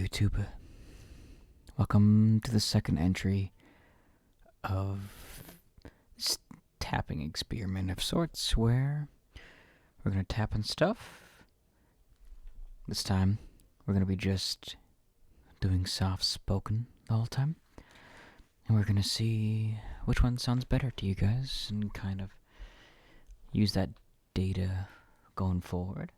YouTube. Welcome to the second entry of this tapping experiment of sorts where we're going to tap on stuff. This time, we're going to be just doing soft-spoken the whole time. And we're going to see which one sounds better to you guys and kind of use that data going forward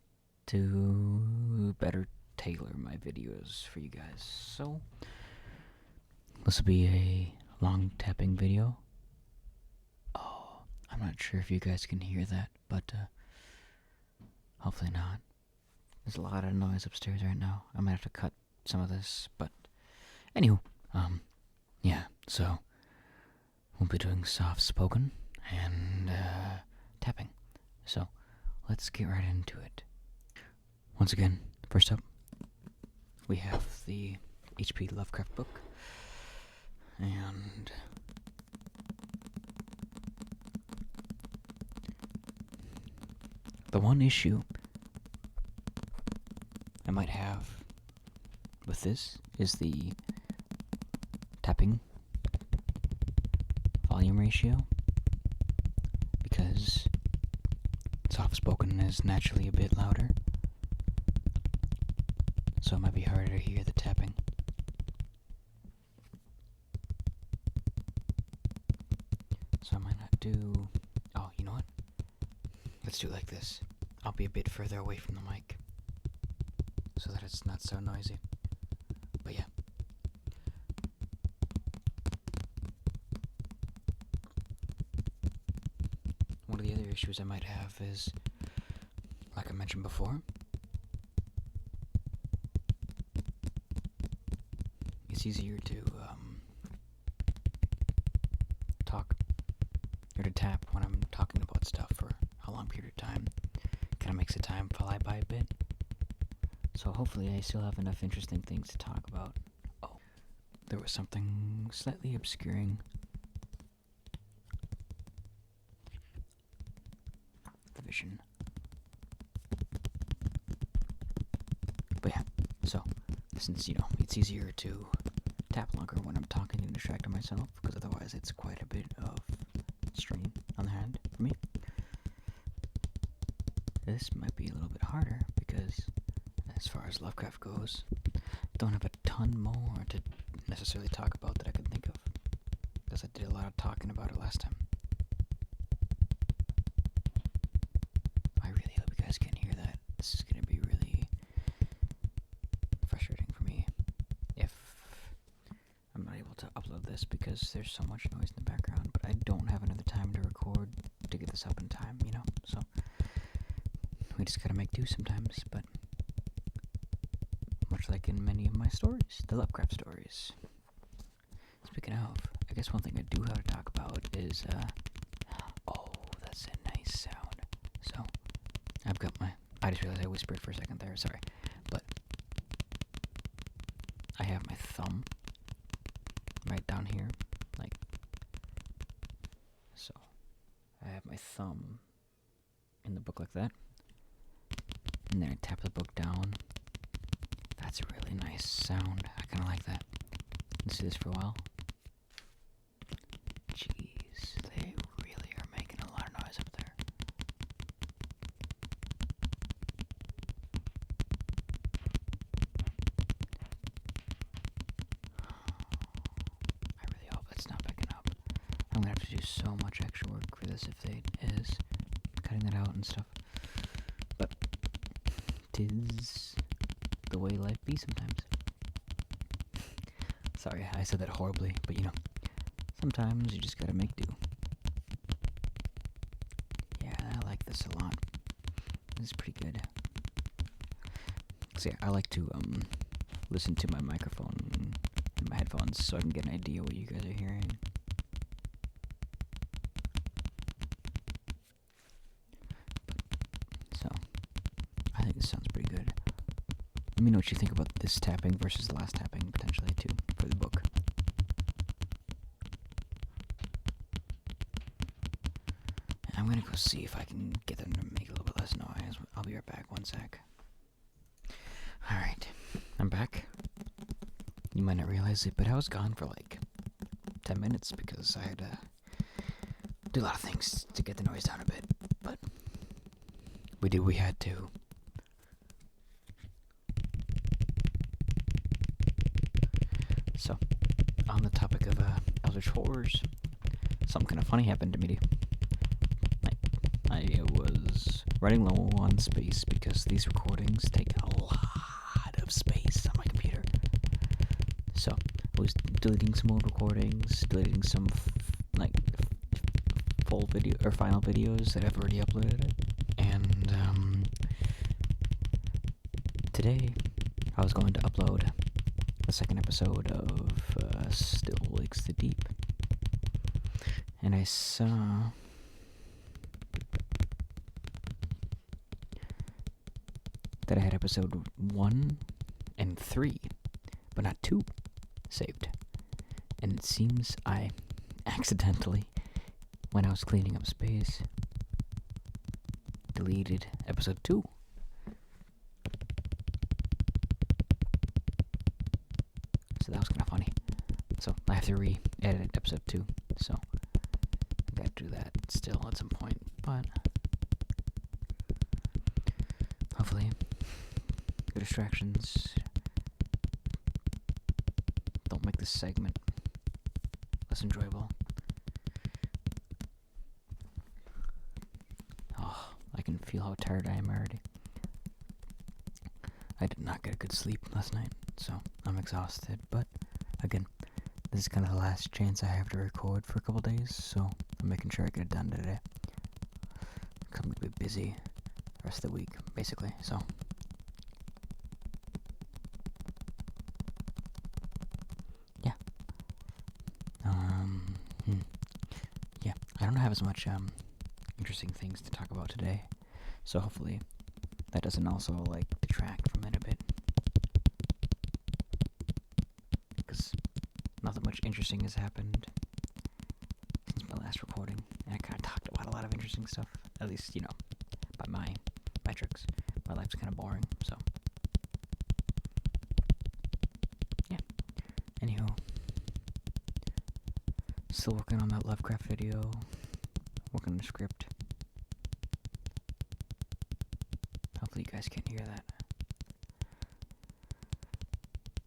to better tailor my videos for you guys. So this will be a long tapping video. Oh, I'm not sure if you guys can hear that, but hopefully not. There's a lot of noise upstairs right now. I might have to cut some of this, but anywho, yeah, so we'll be doing soft spoken and tapping. So let's get right into it. Once again, first up, we have the H.P. Lovecraft book, and the one issue I might have with this is the tapping volume ratio, because soft-spoken is naturally a bit louder, so it might be harder to hear the tapping. So I might not do... Oh, you know what? Let's do it like this. I'll be a bit further away from the mic so that it's not so noisy. But yeah. One of the other issues I might have is, like I mentioned before, it's easier to talk or to tap when I'm talking about stuff for a long period of time. Kind of makes the time fly by a bit. So hopefully I still have enough interesting things to talk about. Oh, there was something slightly obscuring the vision. But yeah, so since, it's easier to tap longer when I'm talking and distracting myself, because otherwise it's quite a bit of strain on the hand for me. This might be a little bit harder because, as far as Lovecraft goes, don't have a ton more to necessarily talk about that I could think of, because I did a lot of talking about it last time. I really hope you guys can hear that. This is going to be really frustrating for me if I'm not able to upload this because there's so much noise in the background, but I don't have another time to record to get this up in time, so we just gotta make do sometimes. But much like in many of my stories, the Lovecraft stories. Speaking of, I guess one thing I do have to talk about is, oh, that's a nice sound. So, I've got I just realized I whispered for a second there, sorry. But, I have my thumb right down here, so. I have my thumb in the book like that. And then I tap the book down. That's a really nice sound. I kind of like that. Let's do this for a while. Jeez, they really are making a lot of noise up there. I really hope it's not picking up. I'm gonna have to do so much extra work for this if it is. Cutting that out and stuff. But 'tis the way life be sometimes. Sorry, I said that horribly, but sometimes you just gotta make do. Yeah, I like this a lot. This is pretty good. See, I like to listen to my microphone in my headphones so I can get an idea what you guys are hearing. So, I think this sounds pretty good. Let me know what you think about this tapping versus the last tapping, potentially, too, for the book. And I'm gonna go see if I can get them to make a little bit less noise. I'll be right back, one sec. Alright, I'm back. You might not realize it, but I was gone for like 10 minutes because I had to do a lot of things to get the noise down a bit. But we did what we had to. So, on the topic of Eldritch Horrors, something kind of funny happened to me. I was running low on space because these recordings take a lot of space on my computer. So, I was deleting some old recordings, deleting some full video or final videos that I've already uploaded. And today I was going to upload the second episode of Still Lakes the Deep. And I saw that I had episode 1 and 3, but not 2 saved. And it seems I accidentally, when I was cleaning up space, deleted episode 2. So that was kind of funny. So I have to re-edit episode 2. So I gotta do that still at some point. But hopefully the distractions don't make this segment less enjoyable. Oh, I can feel how tired I am already. I did not get a good sleep last night, so I'm exhausted. But again, this is kind of the last chance I have to record for a couple days, so I'm making sure I get it done today. I'm going to be busy the rest of the week, basically, so. Yeah. Yeah, I don't have as much interesting things to talk about today, so hopefully that doesn't also detract from it a bit, because nothing much interesting has happened since my last recording, and I kind of talked about a lot of interesting stuff, at least, by my metrics. My life's kind of boring, so yeah. Anywho, still working on that Lovecraft video, working on the script. Hopefully you guys can't hear that.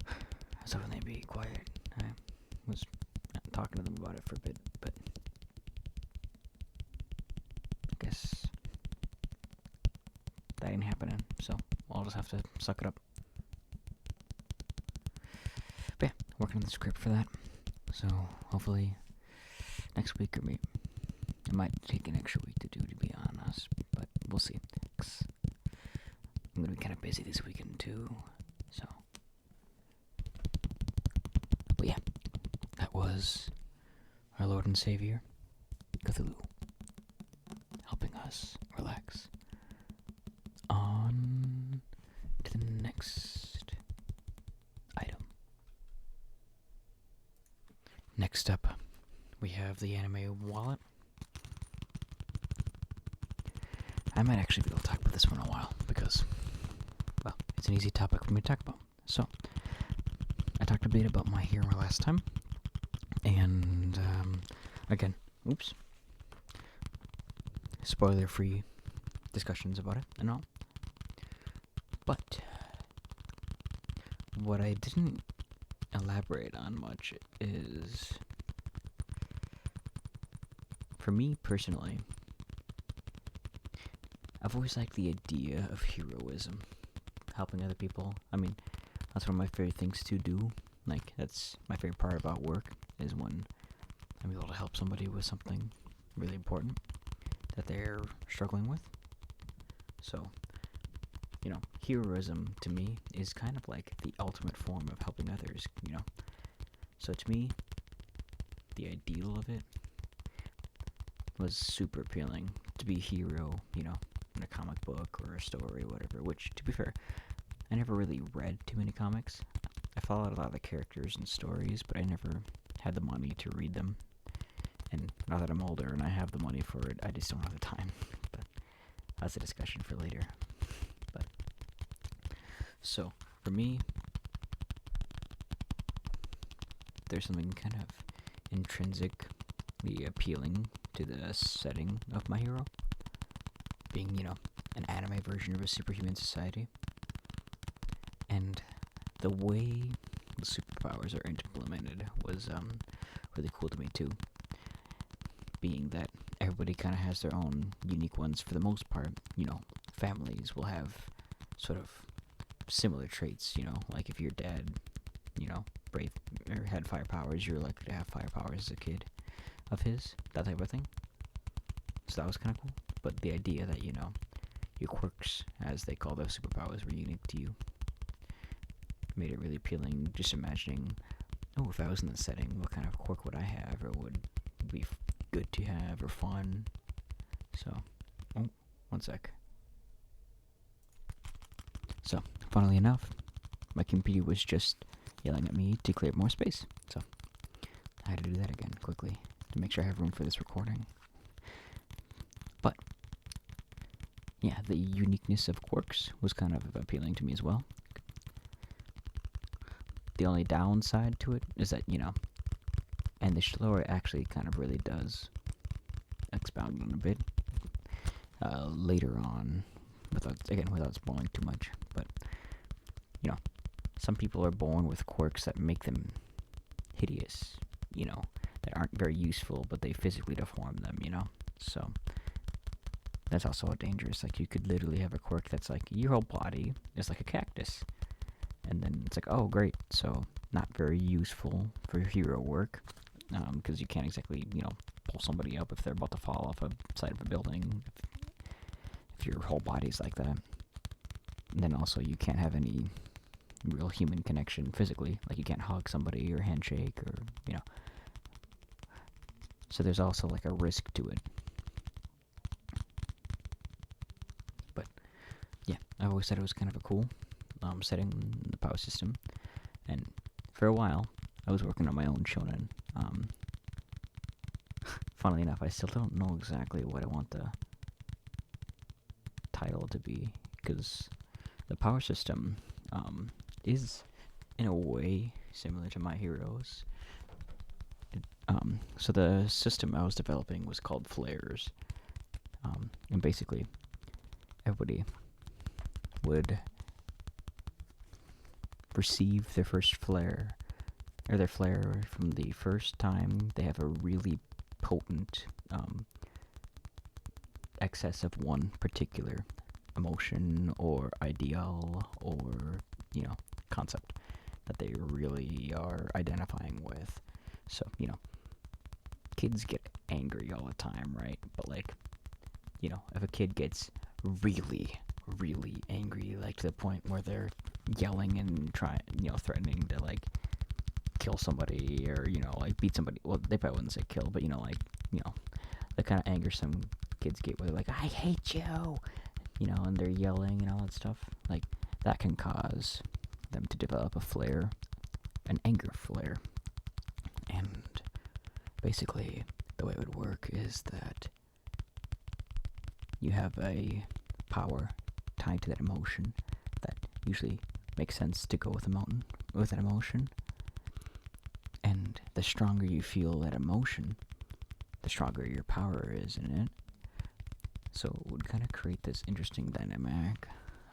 I was hoping they'd be quiet. I was talking to them about it for a bit, but I guess that ain't happening, so I'll just have to suck it up. But yeah, working on the script for that, so hopefully next week, or maybe it might take an extra week to do, to be honest, but we'll see. 'Cause I'm gonna be kind of busy this weekend too, so. But yeah, that was our Lord and Savior, Cthulhu, helping us relax. On to the next item. Next up, we have the anime wallet. I might actually be able to talk about this one in a while because, well, it's an easy topic for me to talk about. So, I talked a bit about My Hero last time, and again, oops, spoiler-free discussions about it and all. But what I didn't elaborate on much is, for me personally, I've always liked the idea of heroism, helping other people. I mean, that's one of my favorite things to do. That's my favorite part about work, is when I'm able to help somebody with something really important that they're struggling with. So, heroism to me is kind of like the ultimate form of helping others, So to me, the ideal of it was super appealing, to be a hero, in a comic book or a story or whatever, which, to be fair, I never really read too many comics. I followed a lot of the characters and stories, but I never had the money to read them. And now that I'm older and I have the money for it, I just don't have the time. But that's a discussion for later. But so, for me, there's something kind of intrinsically appealing to the setting of my hero, being, an anime version of a superhuman society. And the way the superpowers are implemented was really cool to me too, being that everybody kind of has their own unique ones for the most part. Families will have sort of similar traits, like if your dad, brave or had fire powers, you're likely to have fire powers as a kid of his, that type of thing. So that was kind of cool. But the idea that, your quirks, as they call those superpowers, were unique to you made it really appealing. Just imagining, if I was in the setting, what kind of quirk would I have, or would be good to have, or fun. So, one sec. So, funnily enough, my computer was just yelling at me to clear more space. So, I had to do that again quickly to make sure I have room for this recording. But, yeah, the uniqueness of quirks was kind of appealing to me as well. The only downside to it is that, and the story actually kind of really does expound on a bit later on, without spoiling too much. But, some people are born with quirks that make them hideous, that aren't very useful, but they physically deform them, So, that's also dangerous. Like, you could literally have a quirk that's like, your whole body is like a cactus. And then it's like, oh, great. So, not very useful for hero work. Because you can't exactly, pull somebody up if they're about to fall off a side of a building. If your whole body's like that. And then also, you can't have any real human connection physically. Like, you can't hug somebody or handshake or, So there's also, like, a risk to it. But, yeah, I always thought it was kind of a cool setting the power system. And for a while, I was working on my own shonen. Funnily enough, I still don't know exactly what I want the title to be, because the power system is, in a way, similar to My Heroes. So the system I was developing was called flares. And basically, everybody would receive their first flare, or their flare from the first time they have a really potent excess of one particular emotion or ideal or, concept that they really are identifying with. So, kids get angry all the time, right? But, like, if a kid gets really, really angry, like to the point where they're yelling and threatening to, like, kill somebody or, like, beat somebody. Well, they probably wouldn't say kill, but, the kind of anger some kids get where they're like, I hate you, and they're yelling and all that stuff. Like, that can cause them to develop a flare, an anger flare. And basically, the way it would work is that you have a power tied to that emotion that usually makes sense to go with that emotion. And the stronger you feel that emotion, the stronger your power is in it. So it would kind of create this interesting dynamic,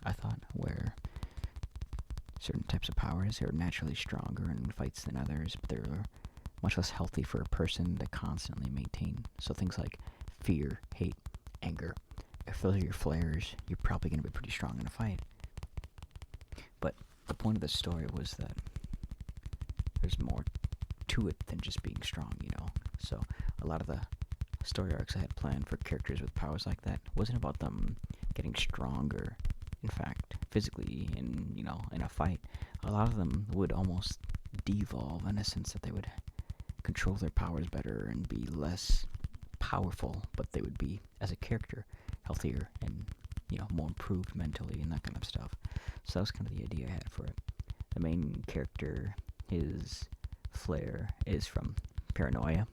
I thought, where certain types of powers are naturally stronger in fights than others, but they're much less healthy for a person to constantly maintain. So things like fear, hate, anger. If those are your flares, you're probably going to be pretty strong in a fight. But the point of the story was that there's more to it than just being strong, So a lot of the story arcs I had planned for characters with powers like that wasn't about them getting stronger. In fact, physically in a fight, a lot of them would almost devolve in a sense that they would control their powers better and be less powerful, but they would be, as a character, healthier and, more improved mentally and that kind of stuff. So that was kind of the idea I had for it. The main character, his flare is from paranoia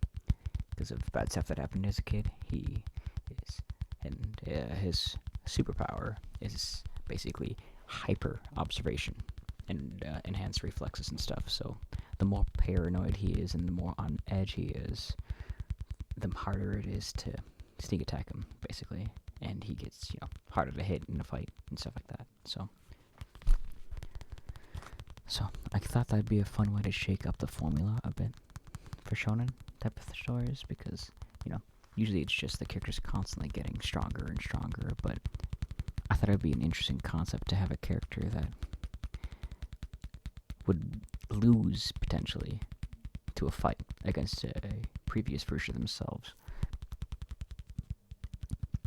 because of bad stuff that happened as a kid. His superpower is basically hyper observation and enhanced reflexes and stuff. So the more paranoid he is and the more on edge he is, the harder it is to sneak attack him, basically. And he gets, harder to hit in a fight and stuff like that. So I thought that'd be a fun way to shake up the formula a bit for shonen type of stories, because, usually it's just the characters constantly getting stronger and stronger, but I thought it'd be an interesting concept to have a character that would lose, potentially, to a fight against a previous version of themselves.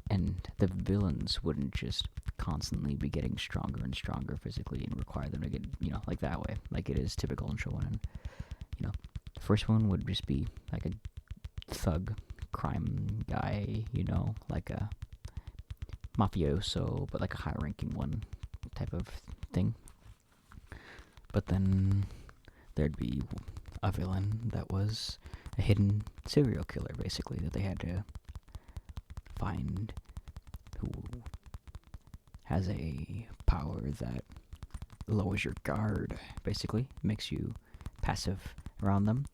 And the villains wouldn't just constantly be getting stronger and stronger physically and require them to get, like that way, like it is typical in shonen. The first one would just be like a thug crime guy, like a mafioso, but like a high-ranking one type of thing. But then there'd be a villain that was a hidden serial killer, basically, that they had to find, who has a power that lowers your guard, basically, makes you passive around them,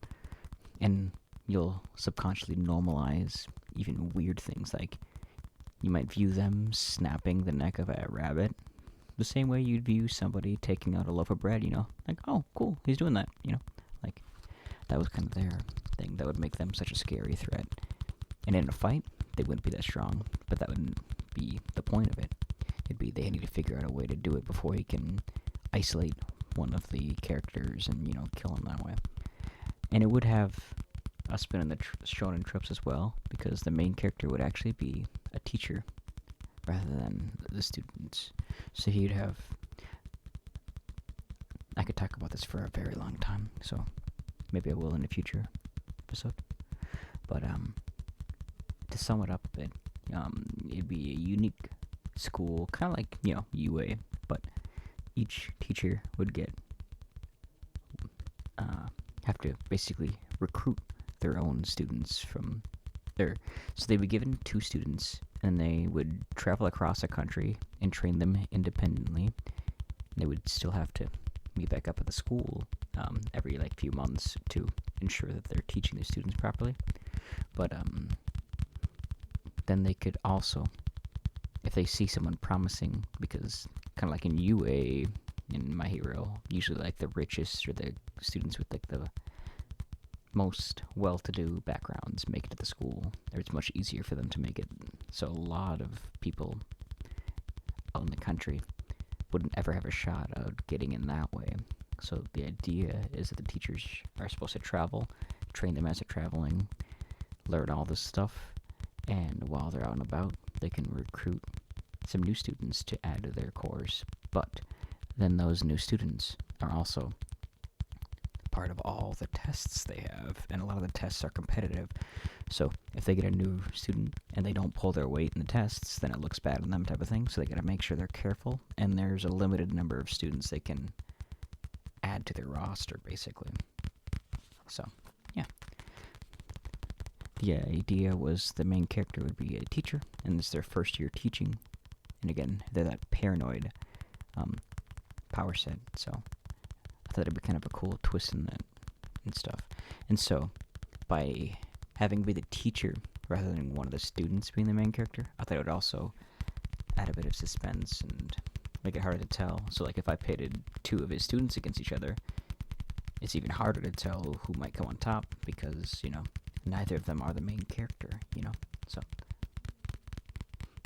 and you'll subconsciously normalize even weird things, like you might view them snapping the neck of a rabbit the same way you'd view somebody taking out a loaf of bread, like, oh, cool, he's doing that, like, that was kind of their thing that would make them such a scary threat. And in a fight, they wouldn't be that strong, but that wouldn't be the point of it. It'd be they need to figure out a way to do it before he can isolate one of the characters and, kill him that way. And it would have a spin in the shonen tropes as well, because the main character would actually be a teacher rather than the students. So he'd have... I could talk about this for a very long time, so maybe I will in a future episode. But, to sum it up a bit, it'd be a unique school, kind of like, UA, but each teacher would have to basically recruit their own students from there. So they'd be given 2 students, and they would travel across a country and train them independently. They would still have to meet back up at the school every few months to ensure that they're teaching the students properly. But then they could also, if they see someone promising, because kind of like in UA, in My Hero, usually the richest or the students with the most well-to-do backgrounds make it to the school, or it's much easier for them to make it. So a lot of people out in the country wouldn't ever have a shot at getting in that way. So the idea is that the teachers are supposed to travel, train them as they're traveling, learn all this stuff, and while they're out and about, they can recruit some new students to add to their course. But then those new students are also part of all the tests they have, and a lot of the tests are competitive. So if they get a new student and they don't pull their weight in the tests, then it looks bad on them, type of thing. So they gotta make sure they're careful, and there's a limited number of students they can add to their roster, basically. So, yeah. The idea was the main character would be a teacher, and it's their first year teaching. And again, they're that paranoid power set, so I thought it'd be kind of a cool twist in that and stuff. And so, by having be the teacher rather than one of the students being the main character, I thought it would also add a bit of suspense and make it harder to tell. So if I pitted 2 of his students against each other, it's even harder to tell who might come on top, because, neither of them are the main character, so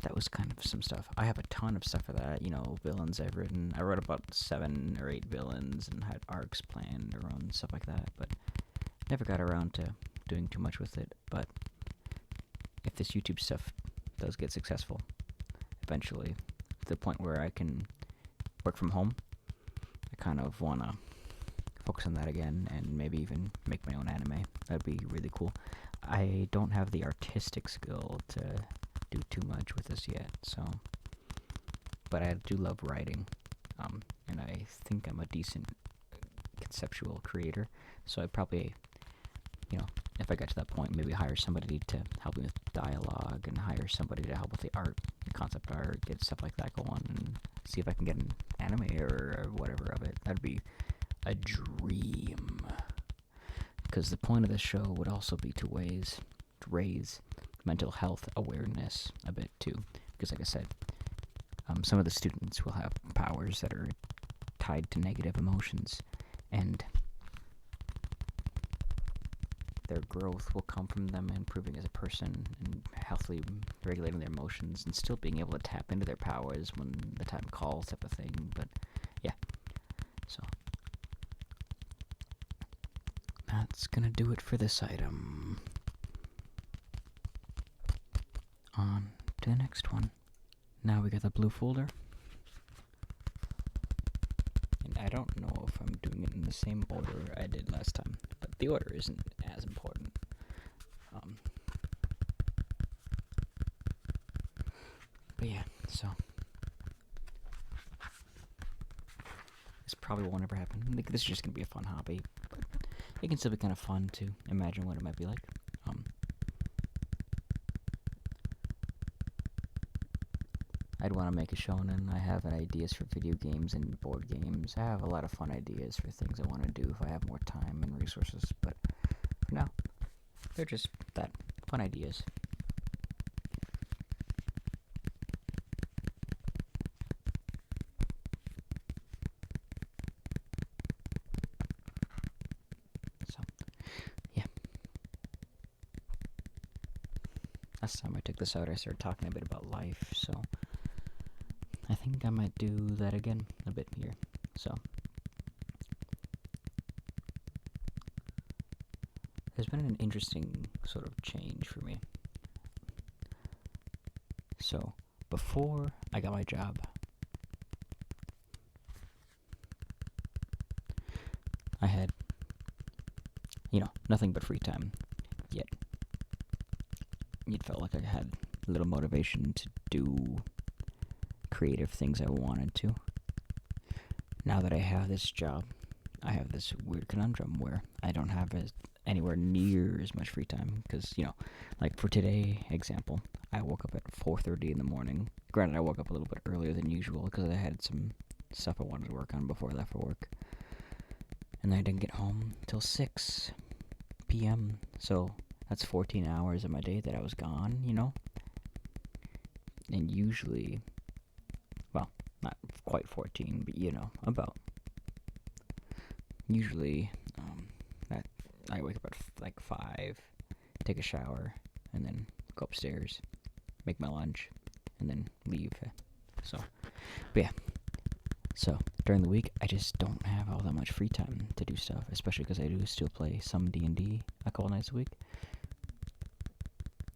that was kind of some stuff. I have a ton of stuff for that, villains I've written. I wrote about 7 or 8 villains and had arcs planned around stuff like that, but never got around to doing too much with it. But if this YouTube stuff does get successful, eventually, to the point where I can work from home, I kind of want to focus on that again, and maybe even make my own anime. That'd be really cool. I don't have the artistic skill to do too much with this yet, so, but I do love writing, and I think I'm a decent conceptual creator, so I'd probably, if I got to that point, maybe hire somebody to help me with dialogue, and hire somebody to help with the art, the concept art, get stuff like that going, and see if I can get an anime or whatever of it. That'd be a dream. because the point of the show would also be to raise mental health awareness a bit too. Because, like I said, some of the students will have powers that are tied to negative emotions, and their growth will come from them improving as a person and healthily regulating their emotions and still being able to tap into their powers when the time calls, type of thing. But yeah, so that's gonna do it for this item. On to the next one. Now we got the blue folder. And I don't know if I'm doing it in the same order I did last time, but the order isn't as important. But yeah, so this probably won't ever happen. Like, this is just gonna be a fun hobby, but it can still be kind of fun to imagine what it might be like. I'd want to make a shonen. I have ideas for video games and board games. I have a lot of fun ideas for things I want to do if I have more time and resources, but for now, they're just that, fun ideas. So, yeah. Last time I took this out, I started talking a bit about life, so I think I might do that again a bit here. So, there's been an interesting sort of change for me. So, before I got my job, I had, nothing but free time, yet it felt like I had a little motivation to do creative things I wanted to. Now that I have this job, I have this weird conundrum where I don't have anywhere near as much free time, because, like for today, example, I woke up at 4:30 in the morning. Granted, I woke up a little bit earlier than usual because I had some stuff I wanted to work on before I left for work. And I didn't get home till 6 p.m., so that's 14 hours of my day that I was gone, And usually, well, not quite 14, but about. Usually, that I wake up at like 5, take a shower, and then go upstairs, make my lunch, and then leave. So, but yeah. So, during the week, I just don't have all that much free time to do stuff, especially because I do still play some D&D a couple nights a week.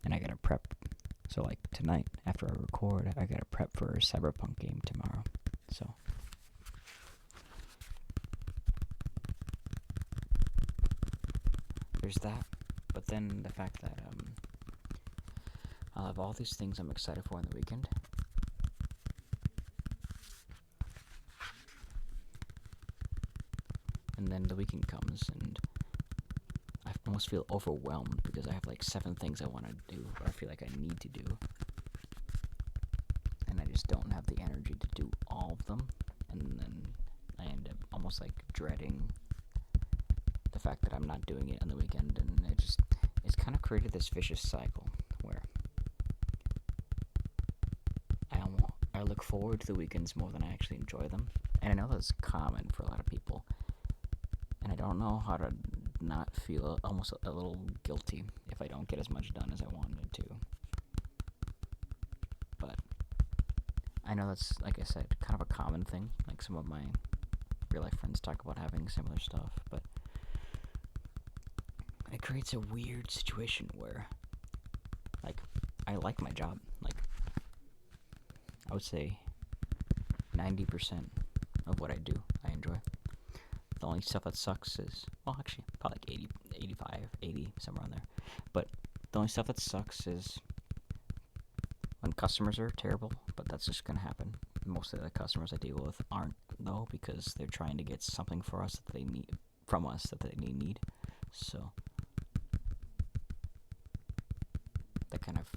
And I gotta prep. So, like, tonight, after I record, I gotta prep for a Cyberpunk game tomorrow. So, there's that. But then the fact that I'll have all these things I'm excited for on the weekend. And then the weekend comes, and I almost feel overwhelmed because I have like 7 things I want to do, or I feel like I need to do. And I just don't have the energy to do all of them. And then I end up almost like dreading the fact that I'm not doing it on the weekend. And it's kind of created this vicious cycle where I look forward to the weekends more than I actually enjoy them. And I know that's common for a lot of people. And I don't know how to not feel almost a little guilty if I don't get as much done as I wanted to. But I know that's, like I said, kind of a common thing. Like some of my real life friends talk about having similar stuff. But it creates a weird situation where, like, I like my job. Like, I would say 90% of what I do, I enjoy. The only stuff that sucks is, well, actually, probably like 80, 85, 80, somewhere on there. But the only stuff that sucks is when customers are terrible, but that's just going to happen. Most of the customers I deal with aren't, though, because they're trying to get something for us that they need, from us that they need. So that kind of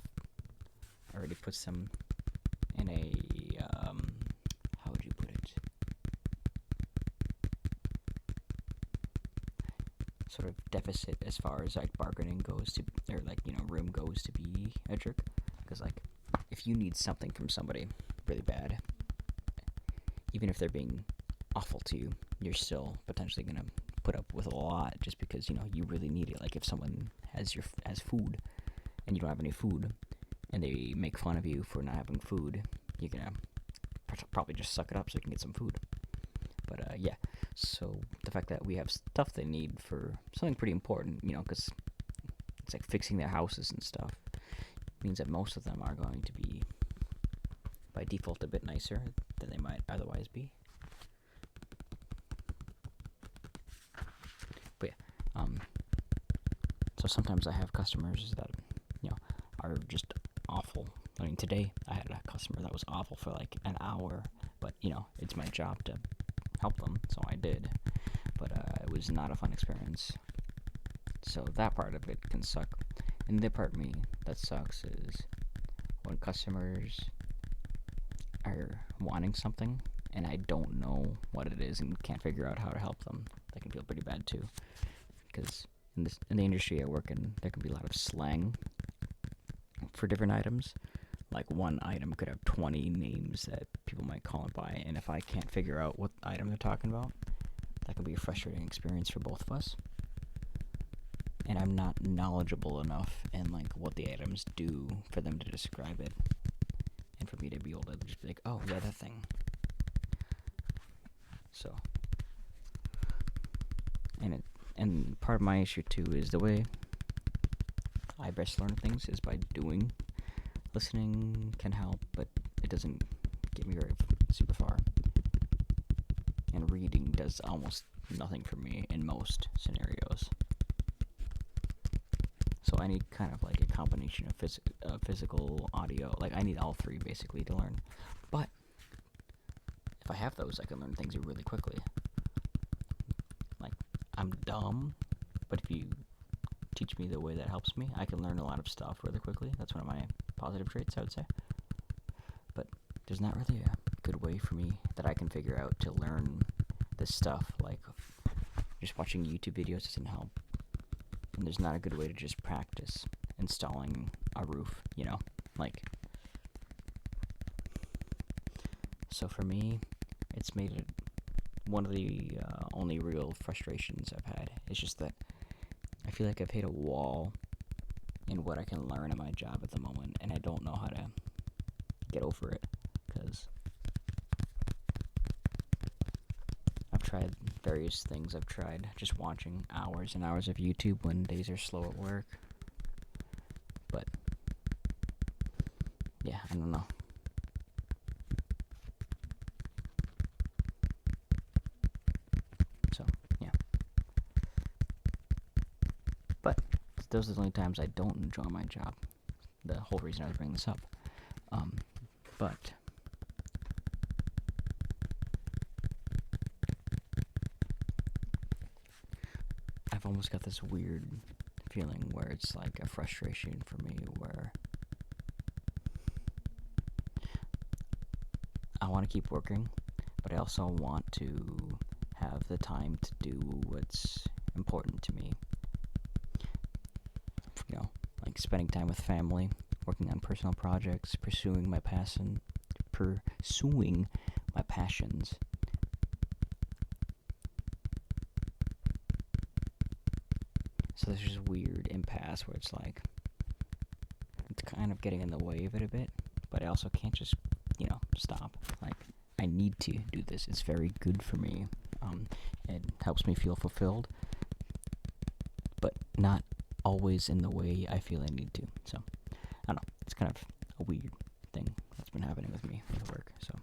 already puts them in a, how would you put it? sort of deficit as far as like bargaining goes to, or like, you know, room goes to be a jerk. Because like, if you need something from somebody really bad, even if they're being awful to you, you're still potentially gonna put up with a lot just because, you know, you really need it. Like if someone has food and you don't have any food, and they make fun of you for not having food, you're gonna probably just suck it up so you can get some food. But yeah, so the fact that we have stuff they need for something pretty important, you know, because it's like fixing their houses and stuff, means that most of them are going to be by default a bit nicer than they might otherwise be. But yeah, so sometimes I have customers that, you know, are just awful. I mean, today I had a customer that was awful for like an hour, but you know, it's my job to help them, so I did. But it was not a fun experience. So that part of it can suck. And the part of me that sucks is when customers are wanting something and I don't know what it is and can't figure out how to help them. That can feel pretty bad too. Because in the industry I work in, there can be a lot of slang for different items. Like one item could have 20 names that people might call it by, and if I can't figure out what item they're talking about, that can be a frustrating experience for both of us. And I'm not knowledgeable enough in like what the items do for them to describe it, and for me to be able to just be like, oh yeah, that thing. So, and part of my issue too is the way I best learn things is by doing. Listening can help, but it doesn't get me very super far. And reading does almost nothing for me in most scenarios. So I need kind of like a combination of physical, audio. Like I need all three basically to learn. But if I have those, I can learn things really quickly. Like I'm dumb, but if you teach me the way that helps me, I can learn a lot of stuff really quickly. That's one of my positive traits, I would say. But there's not really a good way for me that I can figure out to learn this stuff. Like just watching YouTube videos doesn't help. And there's not a good way to just practice installing a roof, you know? Like, so for me, it's made it one of the only real frustrations I've had. It's just that I feel like I've hit a wall in what I can learn in my job at the moment, and I don't know how to get over it, because I've tried various things. I've tried just watching hours and hours of YouTube when days are slow at work, but yeah, I don't know. So, yeah. But those are the only times I don't enjoy my job. The whole reason I was bringing this up. But I've almost got this weird feeling where it's like a frustration for me where I want to keep working, but I also want to have the time to do what's important to me. You know, like spending time with family, working on personal projects, pursuing my passions. So there's this weird impasse where it's like, it's kind of getting in the way of it a bit, but I also can't just, you know, stop. Like, I need to do this. It's very good for me. It helps me feel fulfilled, but not always in the way I feel I need to. So, I don't know. It's kind of a weird thing that's been happening with me with work. So,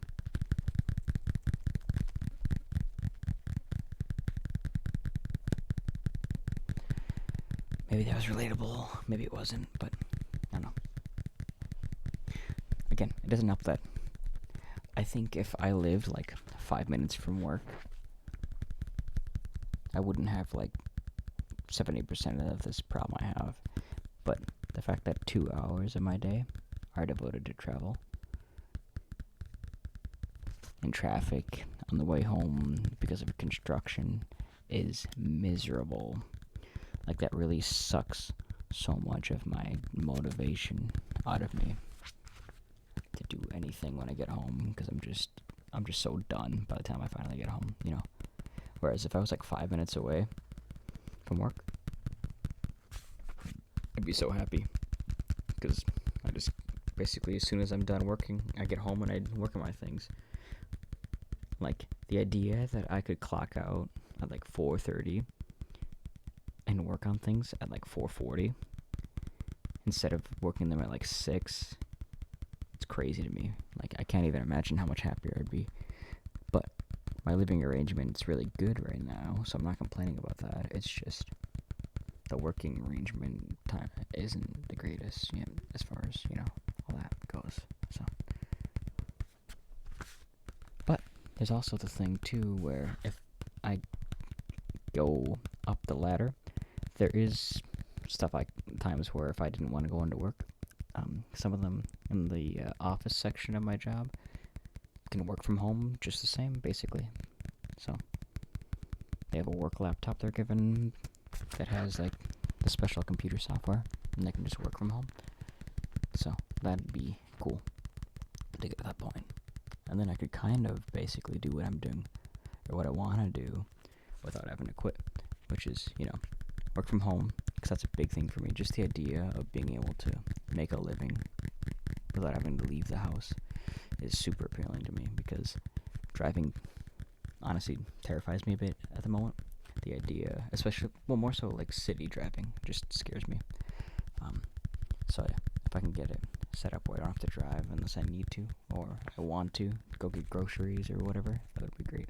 maybe that was relatable. Maybe it wasn't, but I don't know. Again, it doesn't help that I think if I lived like 5 minutes from work, I wouldn't have like 70% of this problem I have. But the fact that 2 hours of my day are devoted to travel and traffic on the way home because of construction is miserable. Like, that really sucks so much of my motivation out of me to do anything when I get home, because I'm just so done by the time I finally get home, you know. Whereas if I was like 5 minutes away from work, I'd be so happy, because I just basically, as soon as I'm done working, I get home and I work on my things. Like, the idea that I could clock out at like 4:30 and work on things at like 4:40 instead of working them at like 6, it's crazy to me. Like, I can't even imagine how much happier I'd be. But my living arrangement's really good right now, so I'm not complaining about that. It's just the working arrangement time isn't the greatest, you know, as far as, you know, all that goes. So, but there's also the thing too where if I go up the ladder, there is stuff like times where if I didn't want to go into work, some of them in the office section of my job can work from home just the same, basically. So they have a work laptop they're given that has like the special computer software, and they can just work from home. So that'd be cool to get to that point. And then I could kind of basically do what I'm doing, or what I want to do, without having to quit, which is, you know, work from home, because that's a big thing for me. Just the idea of being able to make a living without having to leave the house is super appealing to me, because driving honestly terrifies me a bit at the moment. The idea, especially, well, more so like city driving, just scares me. So yeah, if I can get it set up where I don't have to drive unless I need to, or I want to go get groceries or whatever, that would be great.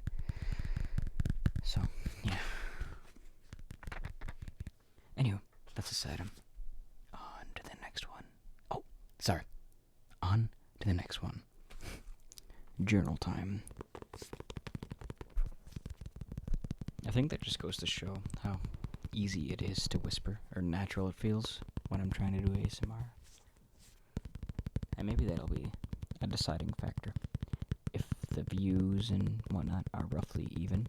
So yeah. Anyway, that's a side. On to the next one. Oh, sorry. On to the next one. Journal time. I think that just goes to show how easy it is to whisper, or natural it feels when I'm trying to do ASMR. And maybe that'll be a deciding factor. If the views and whatnot are roughly even,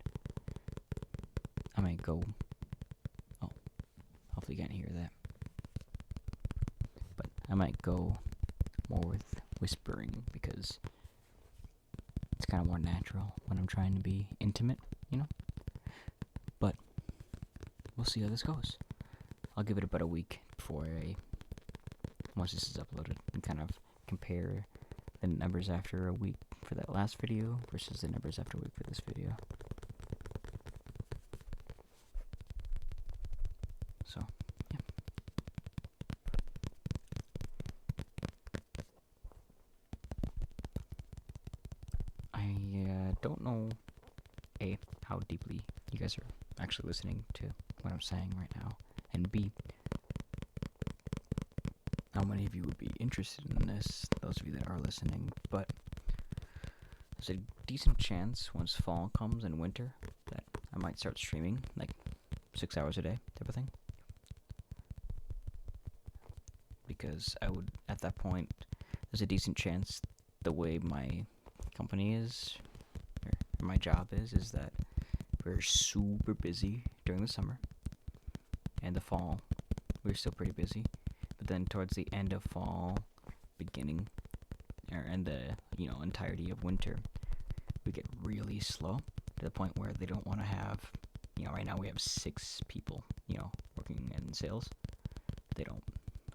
I might go... Oh, hopefully you can't hear that. But I might go more with whispering, because it's kind of more natural when I'm trying to be intimate, you know? But we'll see how this goes. I'll give it about a week before once this is uploaded, and kind of compare the numbers after a week for that last video versus the numbers after a week for this video. So, yeah. I don't know, A, how deeply you guys are actually listening to what I'm saying right now, and B, how many of you would be interested in this, those of you that are listening. But there's a decent chance once fall comes and winter that I might start streaming, like 6 hours a day type of thing. Because I would, at that point, there's a decent chance the way my company is, or my job is that we're super busy during the summer, and the fall we're still pretty busy. But then towards the end of fall, beginning, and the, you know, entirety of winter, we get really slow to the point where they don't want to have, you know, right now we have 6 people, you know, working in sales. They don't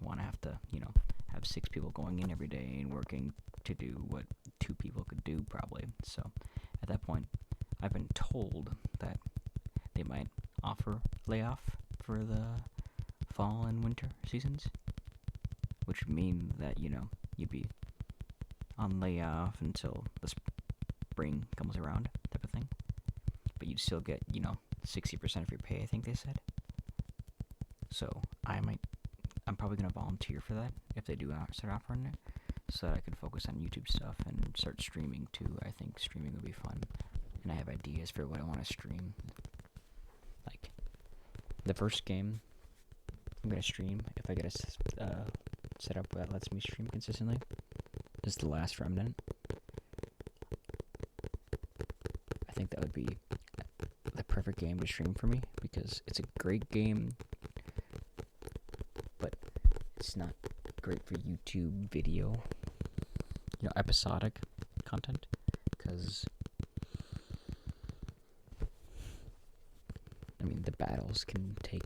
want to have to, you know, have 6 people going in every day and working to do what 2 people could do probably. So at that point, I've been told that they might offer layoff for the fall and winter seasons, which would mean that, you know, you'd be on layoff until the spring comes around type of thing. But you'd still get, you know, 60% of your pay, I think they said. So I'm probably going to volunteer for that if they do start offering it, so that I can focus on YouTube stuff and start streaming too. I think streaming would be fun, and I have ideas for what I want to stream. Like, the first game I'm going to stream, if I get a setup that lets me stream consistently, is The Last Remnant. I think that would be the perfect game to stream for me, because it's a great game It's not great for YouTube video, episodic content, because the battles can take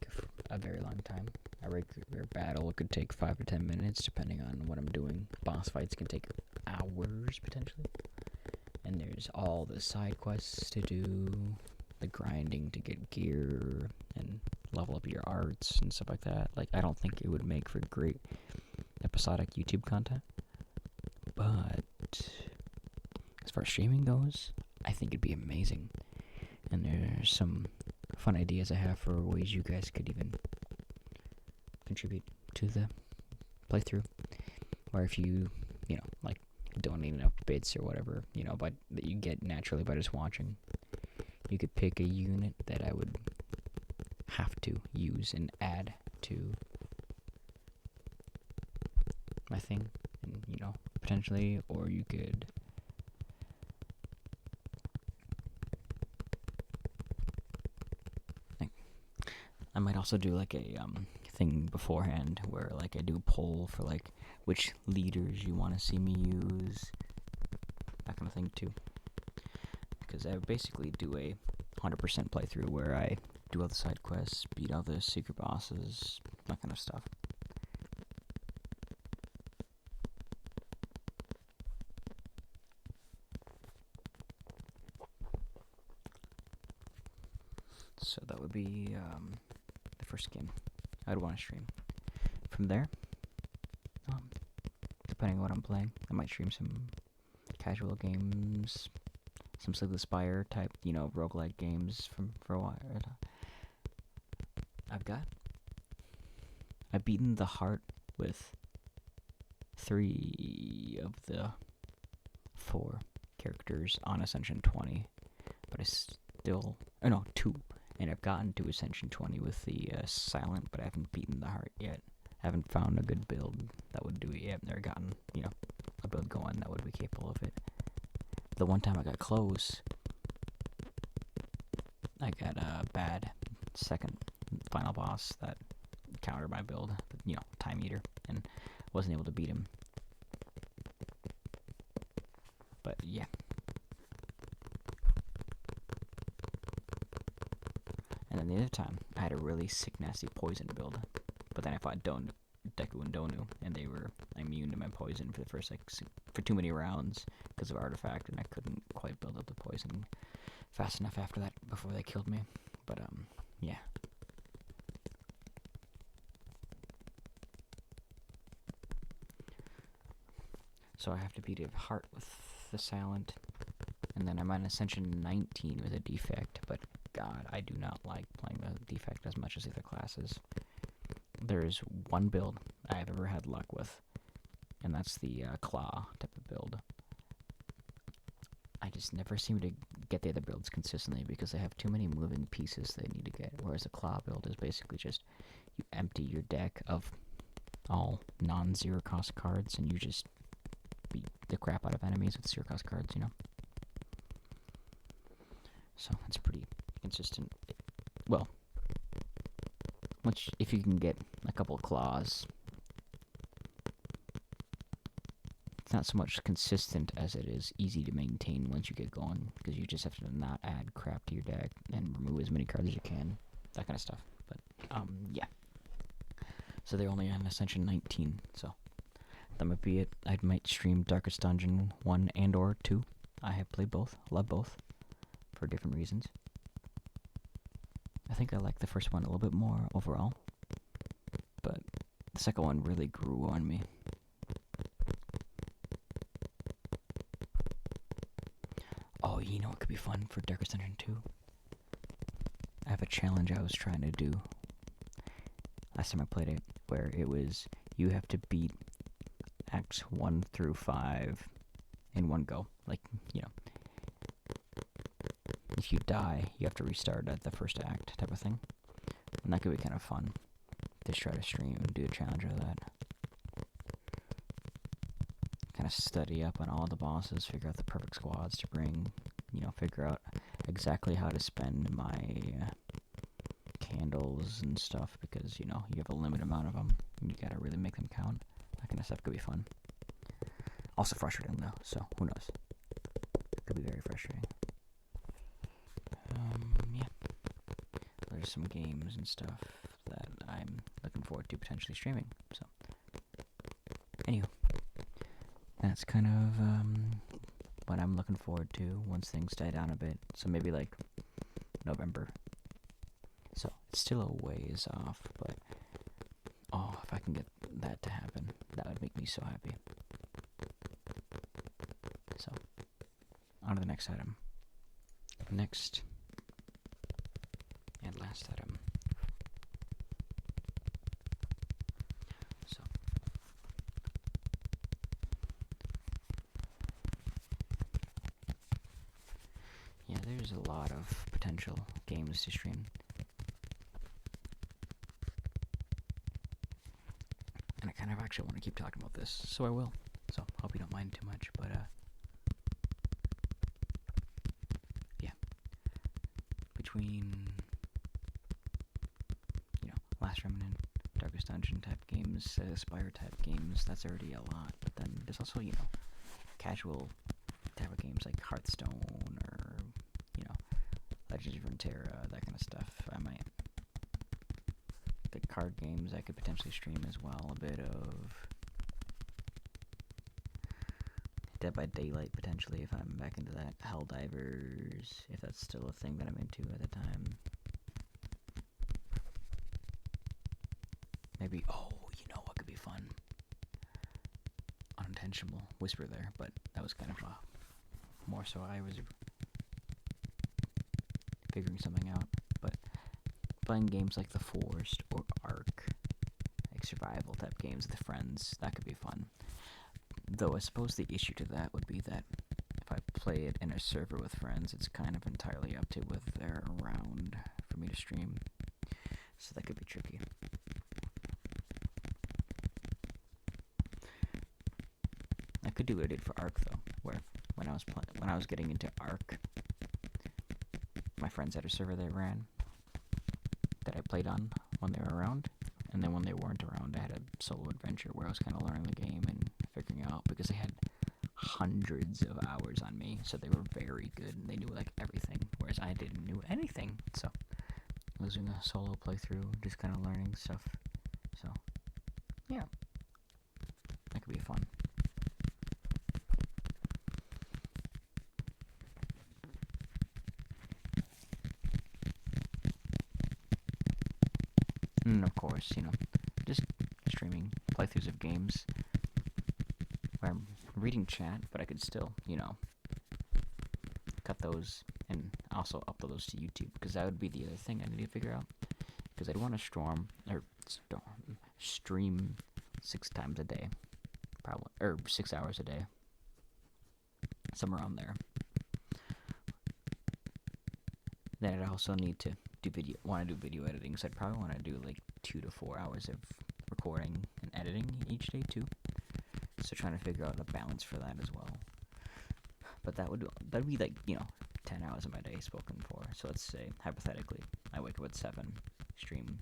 a very long time. A regular battle could take 5 to 10 minutes, depending on what I'm doing. Boss fights can take hours, potentially. And there's all the side quests to do, the grinding to get gear, and level up your arts, and stuff like that. I don't think it would make for great episodic YouTube content. But as far as streaming goes, I think it'd be amazing. And there's some fun ideas I have for ways you guys could even contribute to the playthrough. Or if you, don't need enough bits or whatever, but that you get naturally by just watching, you could pick a unit that I would have to use and add to my thing, and, potentially, or you could I might also do a thing beforehand where I do a poll for which leaders you want to see me use, that kind of thing too. Because I basically do a 100% playthrough where I do all the side quests, beat all the secret bosses, that kind of stuff. So that would be the first game I'd want to stream. From there, depending on what I'm playing, I might stream some casual games, some Slay the Spire type, roguelike games for a while. I've beaten the heart with 3 of the 4 characters on Ascension 20, but I still, 2, and I've gotten to Ascension 20 with the Silent, but I haven't beaten the heart yet. I haven't found a good build that would do it yet. Never gotten, a build going that would be capable of it. The one time I got close, I got a bad second final boss that countered my build, Time Eater, and wasn't able to beat him. But yeah. And then the other time, I had a really sick, nasty poison build. But then I fought Deku and Donu, and they were immune to my poison for the first, for too many rounds because of Artifact, and I couldn't quite build up the poison fast enough after that before they killed me. But, yeah. So I have to beat a heart with the Silent, and then I'm on Ascension 19 with a Defect, but God, I do not like playing the Defect as much as the other classes. There's one build I've ever had luck with, and that's the Claw type of build. I just never seem to get the other builds consistently because they have too many moving pieces they need to get, whereas the Claw build is basically just you empty your deck of all non-zero cost cards and you just beat the crap out of enemies with zero cost cards, So it's pretty consistent. Well, if you can get a couple of claws, it's not so much consistent as it is easy to maintain once you get going, because you just have to not add crap to your deck and remove as many cards as you can, that kind of stuff. But yeah. So they're only on Ascension 19, so that might be it. I might stream Darkest Dungeon 1 and or 2. I have played both, love both, for different reasons. I think I like the first one a little bit more overall, but the second one really grew on me. Oh, it could be fun for Darkest Dungeon 2? I have a challenge I was trying to do last time I played it, where it was you have to beat Acts 1 through 5 in one go. If you die, you have to restart at the first act type of thing. And that could be kind of fun. Just try to stream and do a challenge of that. Kind of study up on all the bosses, figure out the perfect squads to bring, figure out exactly how to spend my candles levels and stuff because, you have a limited amount of them. And you gotta really make them count. That kind of stuff could be fun. Also frustrating, though, so who knows? It could be very frustrating. Yeah. There's some games and stuff that I'm looking forward to potentially streaming, so. Anywho. That's kind of, what I'm looking forward to once things die down a bit. So maybe, like, November. So, it's still a ways off, but, oh, if I can get that to happen, that would make me so happy. So, on to the next item. Next and last item. So, yeah, there's a lot of potential games to stream. And I kind of actually want to keep talking about this, so I will. So, hope you don't mind too much, but, yeah. Between, Last Remnant, Darkest Dungeon type games, Spire type games, that's already a lot. But then there's also, casual type of games like Hearthstone or, Legends of Runeterra, that kind of stuff. I might. The card games I could potentially stream as well. A bit of Dead by Daylight potentially if I'm back into that. Helldivers, if that's still a thing that I'm into at the time. Maybe, what could be fun? Unintentional whisper there, but that was kind of more so I was figuring something out. But playing games like The Forest or Ark, like survival type games with friends, that could be fun. Though I suppose the issue to that would be that if I play it in a server with friends, it's kind of entirely up to whether they're around for me to stream. So that could be tricky. I could do what I did for Ark though, where when I was getting into Ark, my friends had a server they ran that I played on when they were around, and then when they weren't around, I had a solo adventure where I was kind of learning the game and figuring out, because they had hundreds of hours on me, so they were very good and they knew like everything, whereas I didn't know anything. So I was doing a solo playthrough, just kind of learning stuff. So yeah, that could be fun. And of course, just streaming playthroughs of games where I'm reading chat, but I could still, cut those and also upload those to YouTube, because that would be the other thing I need to figure out. Because I'd want to stream 6 times a day, probably, or 6 hours a day, somewhere around there. Then I'd also need to do video editing, so I'd probably want to do like 2 to 4 hours of recording and editing each day too. So trying to figure out a balance for that as well. But that'd be like, 10 hours of my day spoken for. So let's say, hypothetically, I wake up at 7, stream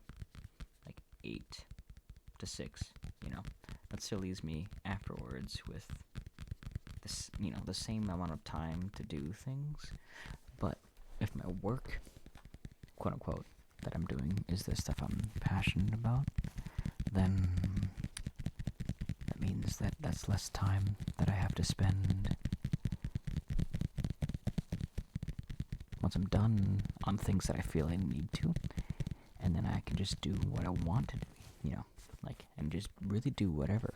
like 8 to 6, That still leaves me afterwards with this, the same amount of time to do things. But if my work, quote unquote, that I'm doing is the stuff I'm passionate about, then that means that that's less time that I have to spend once I'm done on things that I feel I need to, and then I can just do what I want to do, and just really do whatever.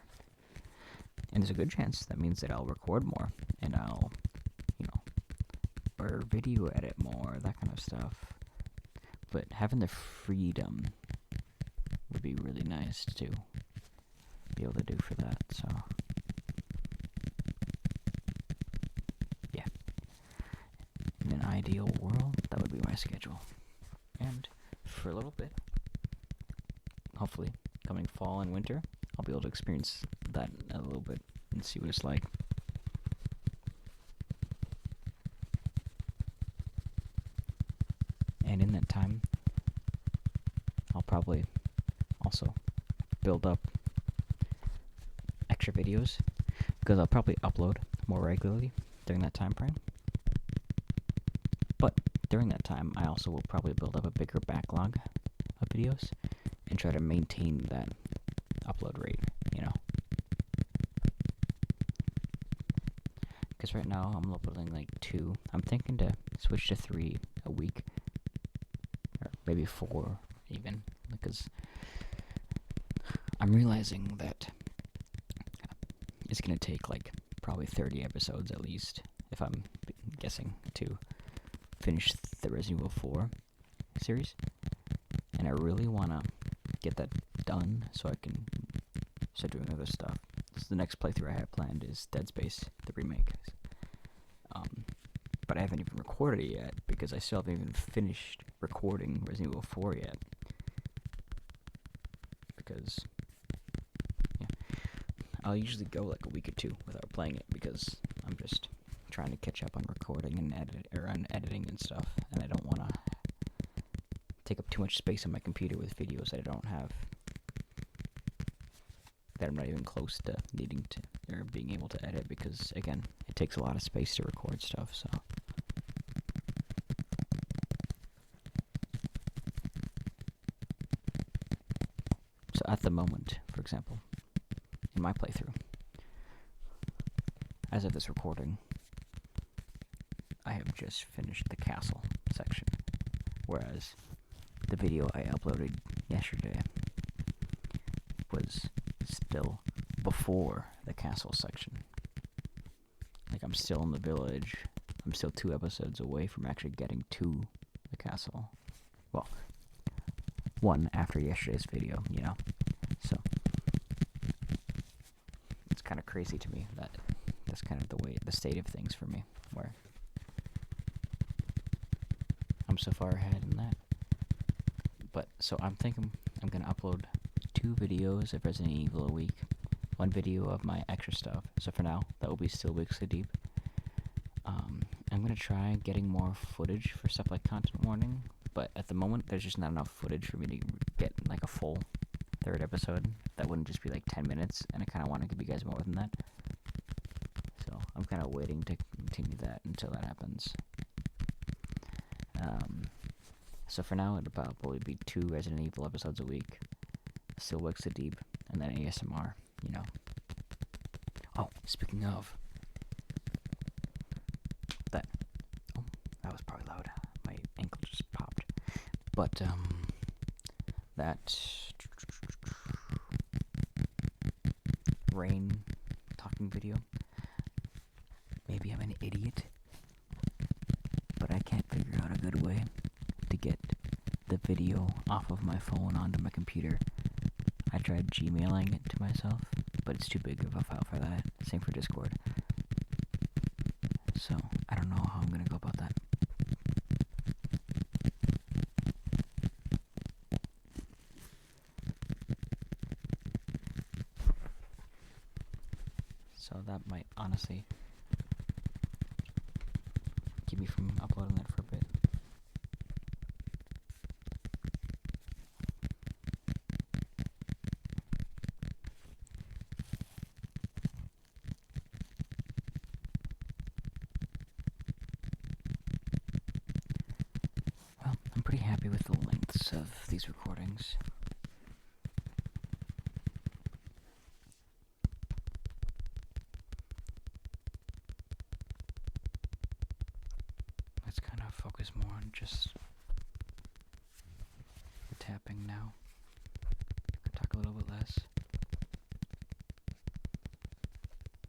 And there's a good chance that means that I'll record more, and I'll, or video edit more, that kind of stuff. But having the freedom would be really nice to be able to do for that, so yeah. In an ideal world, that would be my schedule. And for a little bit, hopefully, coming fall and winter, I'll be able to experience that a little bit and see what it's like. And in that time, I'll probably also build up extra videos, because I'll probably upload more regularly during that time frame. But during that time, I also will probably build up a bigger backlog of videos and try to maintain that upload rate, you know. Because right now I'm uploading like 2. I'm thinking to switch to 3 a week, or maybe 4 even, because I'm realizing that it's gonna take like probably 30 episodes at least, if I'm guessing, to finish the Resident Evil 4 series. And I really wanna get that done so I can start doing other stuff. So the next playthrough I have planned is Dead Space, the remake. But I haven't even recorded it yet, because I still haven't even finished recording Resident Evil 4 yet. Because, yeah, I'll usually go like a week or 2 without playing it, because I'm just trying to catch up on recording and on editing and stuff, and I don't want to take up too much space on my computer with videos that I don't have, that I'm not even close to needing to, or being able to edit, because, again, it takes a lot of space to record stuff, so. So at the moment, for example, in my playthrough, as of this recording, I have just finished the castle section, whereas the video I uploaded yesterday was still before the castle section. Like, I'm still in the village. I'm still 2 episodes away from actually getting to the castle. Well, 1 after yesterday's video, you know? So, it's kind of crazy to me that that's kind of the state of things for me, where I'm so far ahead in that. But, so I'm thinking I'm going to upload 2 videos of Resident Evil a week. 1 video of my extra stuff. So for now, that will be still Weekly Deep. I'm going to try getting more footage for stuff like content warning. But at the moment, there's just not enough footage for me to get like a full 3rd episode. That wouldn't just be like 10 minutes. And I kind of want to give you guys more than that. So I'm kind of waiting to continue that until that happens. So for now, it'll probably be 2 Resident Evil episodes a week. Still Weekly Deep, and then ASMR, you know. Oh, speaking of that, that was probably loud. My ankle just popped. But that rain talking video. Maybe I'm an idiot, but I can't figure out a good way to get the video off of my phone onto my computer. I tried Gmailing it to myself, but it's too big of a file for that. Same for Discord. So, I don't know how I'm gonna go about that. So that might honestly keep me from uploading that for a bit. Well, I'm pretty happy with the lengths of these recordings. Let's kind of focus more on just the tapping now. Talk a little bit less.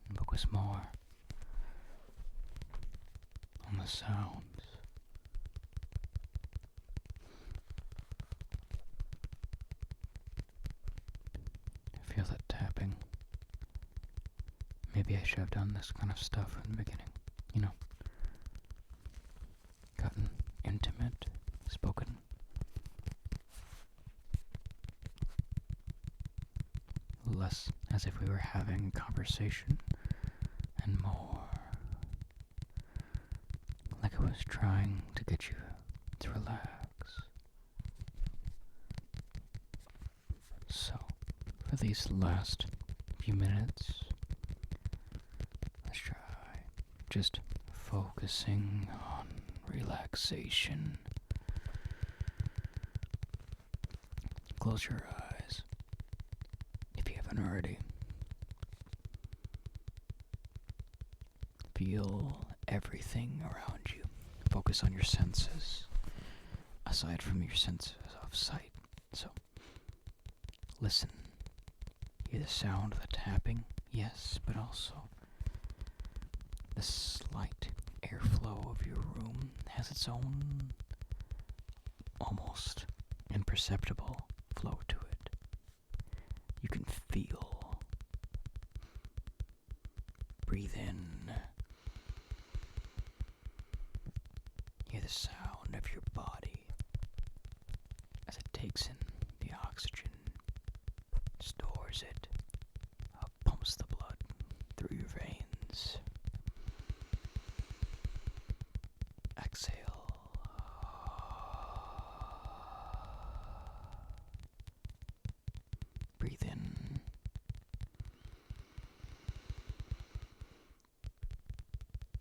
And focus more on the sounds. I feel that tapping. Maybe I should have done this kind of stuff in the beginning, you know. Gotten intimate, spoken. Less as if we were having a conversation, and more like I was trying to get you to relax. So, for these last few minutes, let's try just focusing on relaxation. Close your eyes if you haven't already. Feel everything around you. Focus on your senses, aside from your senses of sight. So, listen. Hear the sound of the tapping, yes, but also the slight airflow of your room has its own, almost imperceptible flow to it. You can feel. Breathe in. Hear the sound of your body as it takes in the oxygen, stores it, pumps the blood through your veins. Exhale. Breathe in.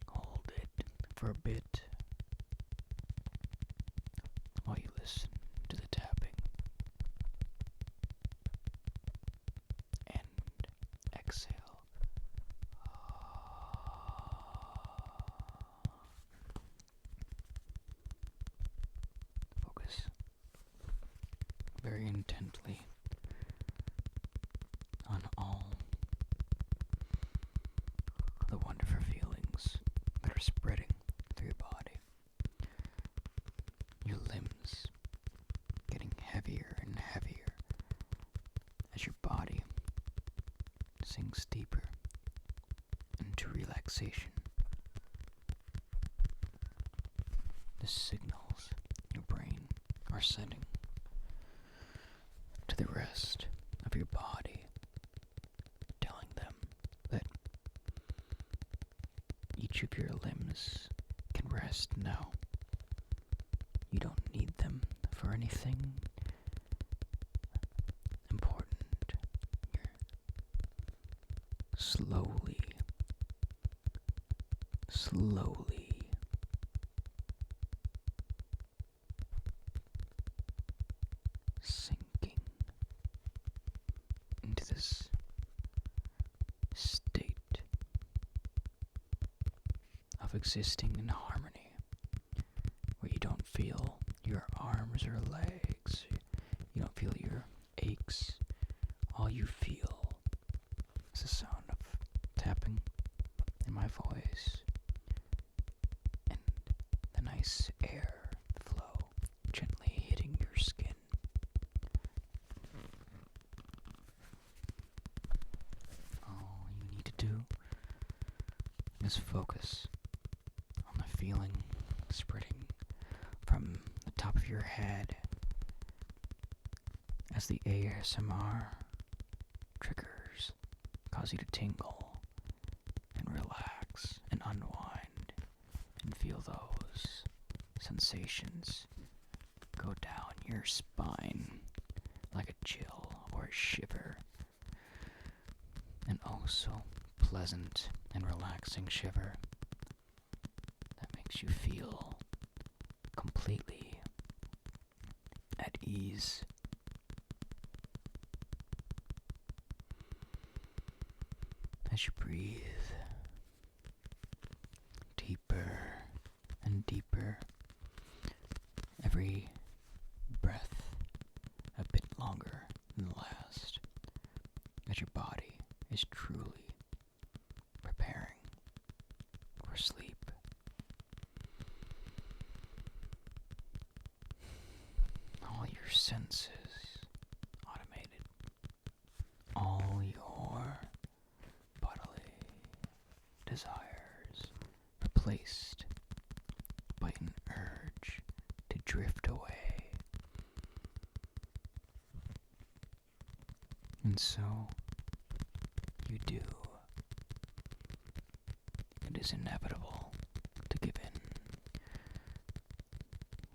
Hold it for a bit while you listen to the tapping. And exhale. Focus very intently on all the wonderful feelings that are spreading through your body. Your limbs getting heavier and heavier as your body sinks deeper into relaxation. The signals your brain are sending to the rest of your body, telling them that each of your limbs can rest now. You don't need them for anything important. You're slowly sinking into this state of existing in harmony, where you don't feel your arms or legs, you don't feel your aches. All you feel is the sound of tapping in my voice and the nice air flow gently hitting your skin. All you need to do is focus on the feeling spreading from the top of your head as the ASMR triggers cause you to tingle and relax and unwind and feel those sensations go down your spine like a chill or a shiver, and also pleasant and relaxing shiver that makes you feel completely at ease. As you breathe deeper and deeper, every breath a bit longer than the last, as your body is truly preparing for sleep. All your senses automated, all your bodily desires replaced by an urge to drift away. And so you do. It is inevitable to give in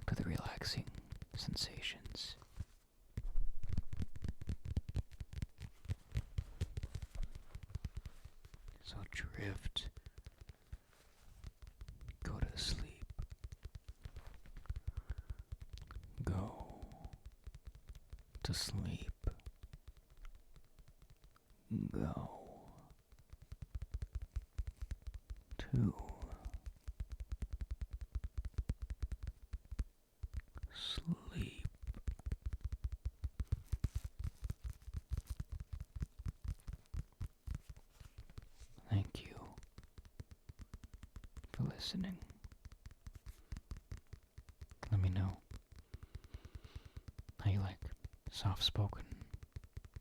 to the relaxing sensations. drift. Go to sleep. Go to sleep. Go to sleep. Thank you for listening. Let me know how you like soft-spoken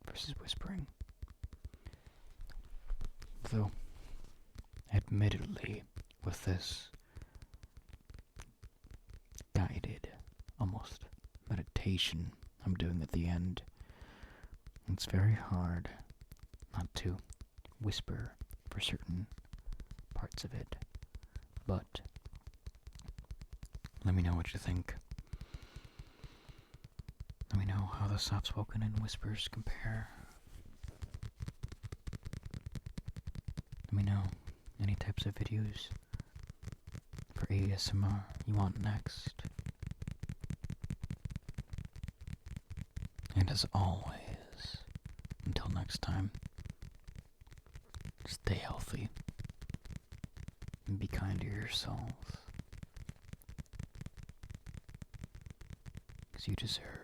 versus whispering. Though, admittedly, with this guided, almost meditation I'm doing at the end, it's very hard not to whisper for certain parts of it. But let me know what you think. Let me know how the soft-spoken and whispers compare. Let me know any types of videos for ASMR you want next. And as always, until next time, stay healthy and be kind to yourselves, 'cause you deserve